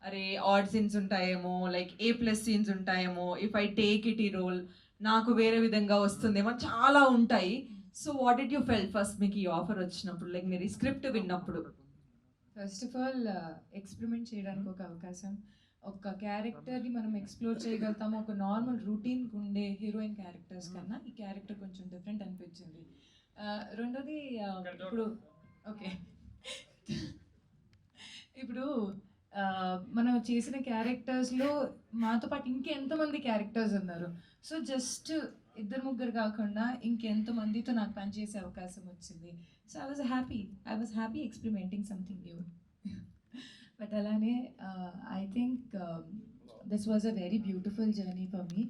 అరే odd scenes ఉంటాయేమో, like a plus scenes ఉంటాయేమో, ఇఫ్ ఐ టేక్ ఇట్ ఈ రోల్ నాకు వేరే విధంగా వస్తుందేమో చాలా ఉంటాయి. So what did you feel first మీకు ఈ ఆఫర్ వచ్చినప్పుడు, లైక్ మీరు ఈ స్క్రిప్ట్ విన్నప్పుడు? ఫస్ట్ ఆఫ్ ఆల్ ఎక్స్పెరిమెంట్ చేయడానికి ఒక అవకాశం, ఒక క్యారెక్టర్ని మనం ఎక్స్ప్లోర్ చేయగలుగుతాము. ఒక నార్మల్ రొటీన్ ఉండే హీరోయిన్ క్యారెక్టర్స్ కన్నా ఈ క్యారెక్టర్ కొంచెం డిఫరెంట్ అనిపించింది. రెండోది ఇప్పుడు ఓకే ఇప్పుడు మనం చేసిన క్యారెక్టర్స్లో మాతో పాటు ఇంకెంతమంది క్యారెక్టర్స్ ఉన్నారు. సో జస్ట్ ఇద్దరు ముగ్గురు కాకుండా ఇంకెంతమందితో నాకు పనిచేసే అవకాశం వచ్చింది. So I was happy experimenting something new. But అలానే I think this was a very beautiful journey for me.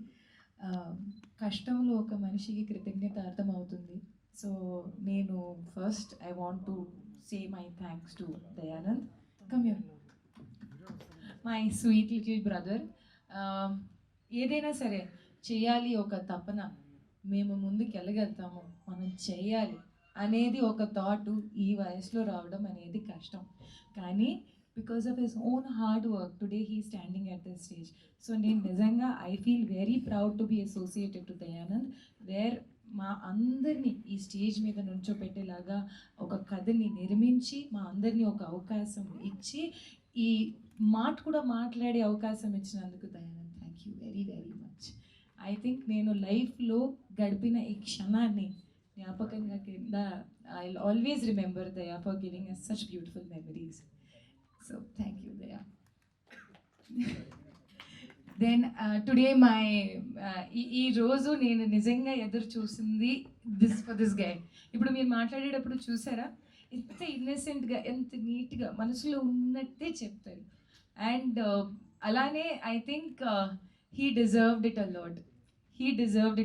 కష్టంలో ఒక మనిషికి కృతజ్ఞత అర్థమవుతుంది. సో నేను first I want to say my thanks to Dayanand. Come here, my sweet little brother. ఏదైనా సరే చేయాలి ఒక తపన, మేము ముందుకు వెళ్ళగలుగుతాము, మనం చేయాలి అనేది ఒక థాట్ ఈ వయసులో రావడం అనేది కష్టం. కానీ because of his own hard work today he standing at this stage. So నేను నిజంగా I feel very proud to be associated to Dayanand, where మా అందరినీ ఈ స్టేజ్ మీద నుంచోపెట్టేలాగా ఒక కథని నిర్మించి మా అందరినీ ఒక అవకాశం ఇచ్చి ఈ మాట కూడా మాట్లాడే అవకాశం ఇచ్చినందుకు Dayanand thank you very very much. I think నేను లైఫ్లో గడిపిన ఈ క్షణాన్ని జ్ఞాపకంగా కింద I always remember Daya for giving us such beautiful memories. So thank you Daya. Then today my ఈ రోజు నేను నిజంగా ఎదురు చూసింది దిస్ గై. ఇప్పుడు మీరు మాట్లాడేటప్పుడు చూసారా ఎంత ఇన్నసెంట్గా, ఎంత నీట్గా మనసులో ఉన్నట్టే చెప్తారు. అండ్ అలానే I think he deserved it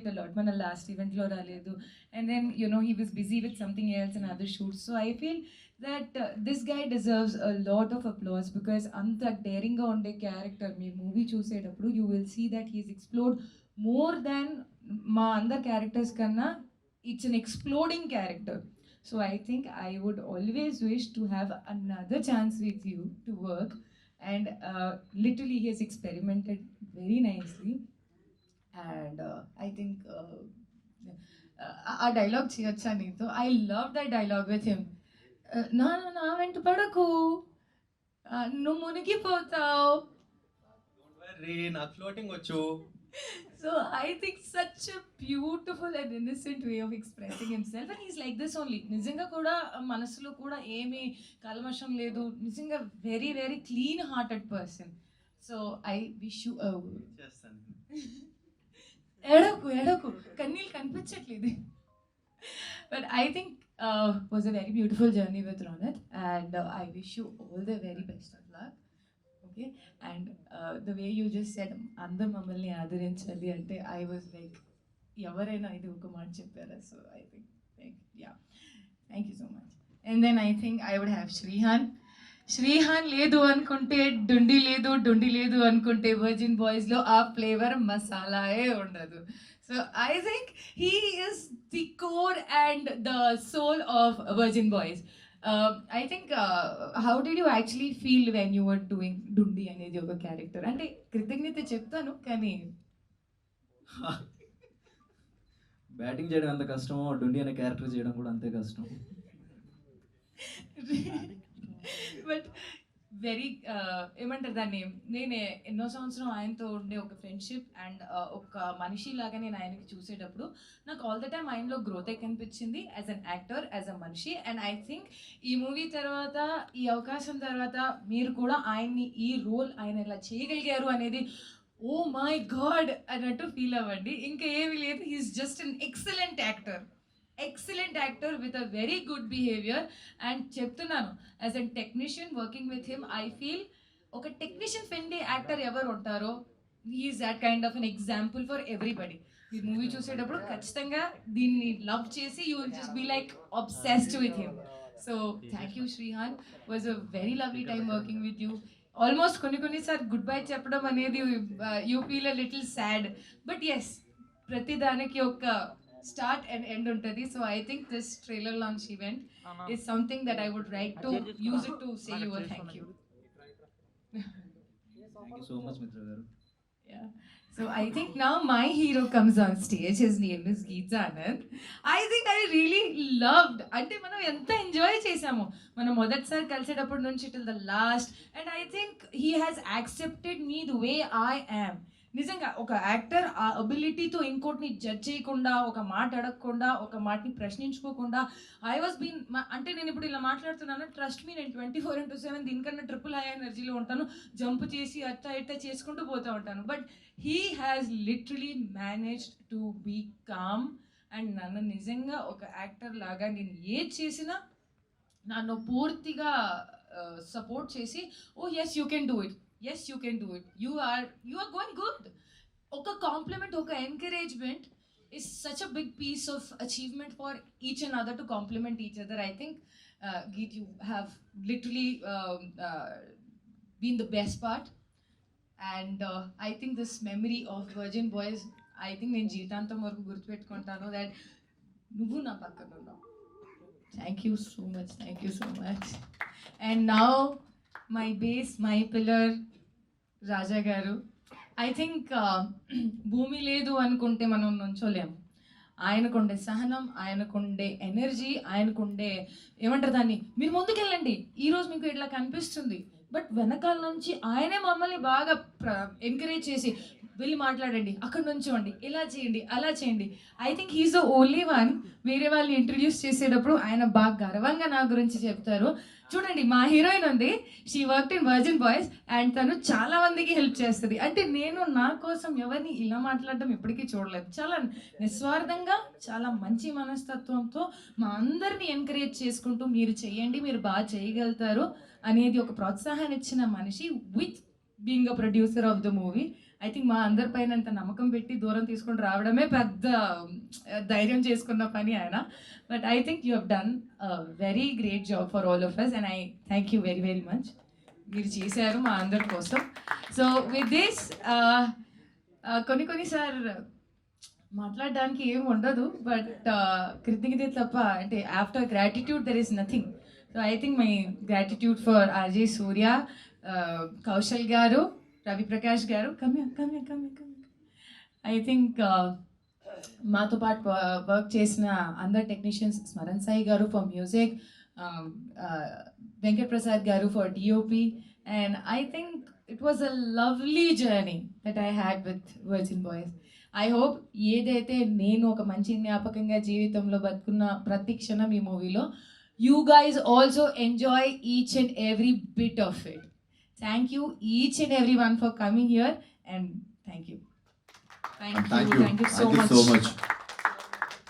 a lot. మన లాస్ట్ ఈవెంట్లో రాలేదు, and then he was busy with something else and other shoots. So I feel that this guy deserves a lot of applause because అంత డేరింగ్గా ఉండే character మీరు movie చూసేటప్పుడు you will see that he's explored more than మా అందర్ characters కన్నా. It's an exploding character. So I think I would always wish to have another chance with you to work. And literally he has experimented very nicely. And I think ఆ dialogue చేయొచ్చా నీతో? I love that dialogue with him. నా నా వెంట పడకు, నువ్వు మునిగిపోతావు. నాకు floating వచ్చు. So I think such a beautiful and innocent way of expressing himself, and he's like this only. నిజంగా కూడా మనసులో కూడా ఏమీ కల్మషం లేదు. నిజంగా very very clean hearted person. So I wish you చేస్తాను. ఎడకు ఎడకు కన్నీళ్ళు కనిపించట్లేదు. But I think was a very beautiful journey with Ronath, and I wish you all the very best of luck. Okay, and the way you just said అందరు మమ్మల్ని ఆదరించాలి అంటే I was like ఎవరైనా ఇది ఒక మాట చెప్పారా? So I think yeah, thank you so much. And then I think I would have Shrihan లేదు అనుకుంటే డుండి లేదు, డుండి లేదు అనుకుంటే వర్జిన్ బాయ్స్లో ఆ ఫ్లేవర్ మసాలాయే ఉండదు. So I think he is the core and the soul of Virgin Boys. I think how did you actually feel when you were doing Dundi అనేది ఒక క్యారెక్టర్? అంటే కృతజ్ఞత చెప్తాను కానీ బ్యాటింగ్ చేయడం ఎంత కష్టమో డుండి అనే క్యారెక్టర్ చేయడం కూడా అంతే కష్టం. బట్ వెరీ ఏమంటారు దాన్ని, నేను ఎన్నో సంవత్సరం ఆయనతో ఉండే ఒక ఫ్రెండ్షిప్ అండ్ ఒక మనిషి లాగా నేను ఆయనకి చూసేటప్పుడు నాకు ఆల్ ద టైమ్ ఆయనలో గ్రోత్ కనిపించింది as an actor, as a మనిషి. అండ్ ఐ థింక్ ఈ మూవీ తర్వాత, ఈ అవకాశం తర్వాత మీరు కూడా ఆయన్ని ఈ రోల్ ఆయన ఇలా చేయగలిగారు అనేది ఓ మై గాడ్ అన్నట్టు ఫీల్ అవ్వండి. ఇంకా ఏమీ లేదు, he's just an excellent actor with a very good behaviour. And చెప్తున్నాను, as an technician working with him I feel ఒక టెక్నీషియన్ ఫ్రెండ్లీ యాక్టర్ ఎవరు ఉంటారో he's that kind of an example for everybody. మీరు movie చూసేటప్పుడు ఖచ్చితంగా దీన్ని love చేసి you will just be like obsessed with him. So thank you Shrihan, was a very lovely time working with you. Almost కొన్నిసార్లు good bye చెప్పడం అనేది you feel a little sad, but as ప్రతి దానికి ఒక స్టార్ట్ అండ్ ఎండ్ ఉంటుంది. So I think this trailer launch event is something that I would like to use it to say you a thank you. Thank you so much మిత్ర గారు. Yeah. So I think now my hero comes on stage. His name is Geeta Anand. I think I really loved. అంటే మనం ఎంత enjoy చేసాము మనం మొదటిసారి కలిసేటప్పటి నుంచి till the last. And I think he has accepted me the way I am. నిజంగా ఒక actor ఆ అబిలిటీతో ఇంకోటిని జడ్జ్ చేయకుండా, ఒక మాట అడగకుండా, ఒక మాటని ప్రశ్నించుకోకుండా, ఐ వాజ్ బీన్ అంటే నేను ఇప్పుడు ఇలా మాట్లాడుతున్నాను, ట్రస్ట్ మీ, నేను 24/7 దీనికన్నా ట్రిపుల్ హై ఎనర్జీలో ఉంటాను, జంప్ చేసి అట్లా ఇట్లా చేసుకుంటూ పోతూ ఉంటాను. But he has literally managed to be calm. And నన్ను నిజంగా ఒక యాక్టర్ లాగా నేను ఏది చేసినా నన్ను పూర్తిగా సపోర్ట్ చేసి, oh yes you can do it, yes you can do it, you are going good. Oka compliment, oka encouragement is such a big piece of achievement for each and other to compliment each other. I think Geet, you have literally been the best part. And I think this memory of Virgin Boys, I think నేను జీవితాంతం వరకు గుర్తుపెట్టుకుంటాను that నువ్వు నా పక్కన ఉన్నావు. Thank you so much. And now my base, my pillar, రాజా గారు. I think భూమి లేదు అనుకుంటే మనం నుంచోలేము. ఆయనకుండే సహనం, ఆయనకుండే ఎనర్జీ, ఆయనకుండే ఏమంటారు దాన్ని, మీరు ముందుకెళ్ళండి, ఈరోజు మీకు ఇట్లా కనిపిస్తుంది, బట్ వెనకాల నుంచి ఆయనే మమ్మల్ని బాగా ఎంకరేజ్ చేసి వెళ్ళి మాట్లాడండి, అక్కడ నుంచోండి, ఇలా చేయండి, అలా చేయండి. I think he's the only one. వేరే వాళ్ళు ఇంట్రడ్యూస్ చేసేటప్పుడు ఆయన బాగా గర్వంగా నా గురించి చెప్తారు. చూడండి, మా హీరోయిన్ ఉంది, she work in virgin boys, and తను చాలా మందికి హెల్ప్ చేస్తుంది. అంటే నేను నా కోసం ఎవరిని ఇలా మాట్లాడడం ఎప్పటికీ చూడలేదు. చాలా నిస్వార్థంగా, చాలా మంచి మనస్తత్వంతో మా అందరినీ ఎంకరేజ్ చేసుకుంటూ, మీరు చేయండి, మీరు బాగా చేయగలుగుతారు అనేది ఒక ప్రోత్సాహాన్ని ఇచ్చిన మనిషి, with being a producer of the movie. I think మా అందరిపైన అంత నమ్మకం పెట్టి దూరం తీసుకొని రావడమే పెద్ద ధైర్యం చేసుకున్న పని ఆయన. But I think you have done very great job for all of us, and I thank you very very much. మీరు చేశారు మా అందరి కోసం. సో విత్ దిస్ కొన్నిసార్ మాట్లాడడానికి ఏం ఉండదు, బట్ కృతజ్ఞత తప్ప, అంటే after gratitude there is nothing. So I think my gratitude for RJ Surya, Kaushal garu, Ravi Prakash గారు, కమ్ ఐ థింక్ మాతో పాటు వర్క్ చేసిన అందరు టెక్నీషియన్స్, స్మరణ్ సాయి గారు ఫర్ మ్యూజిక్, వెంకట్ ప్రసాద్ గారు for DOP, and I think it was a lovely journey that I had with virgin Boys. I hope ఏదైతే నేను ఒక మంచి జ్ఞాపకంగా జీవితంలో బతుకున్న ప్రతి క్షణం ఈ మూవీలో, you guys also enjoy each and every bit of it. Thank you each and everyone for coming here, and thank you Thank you so much.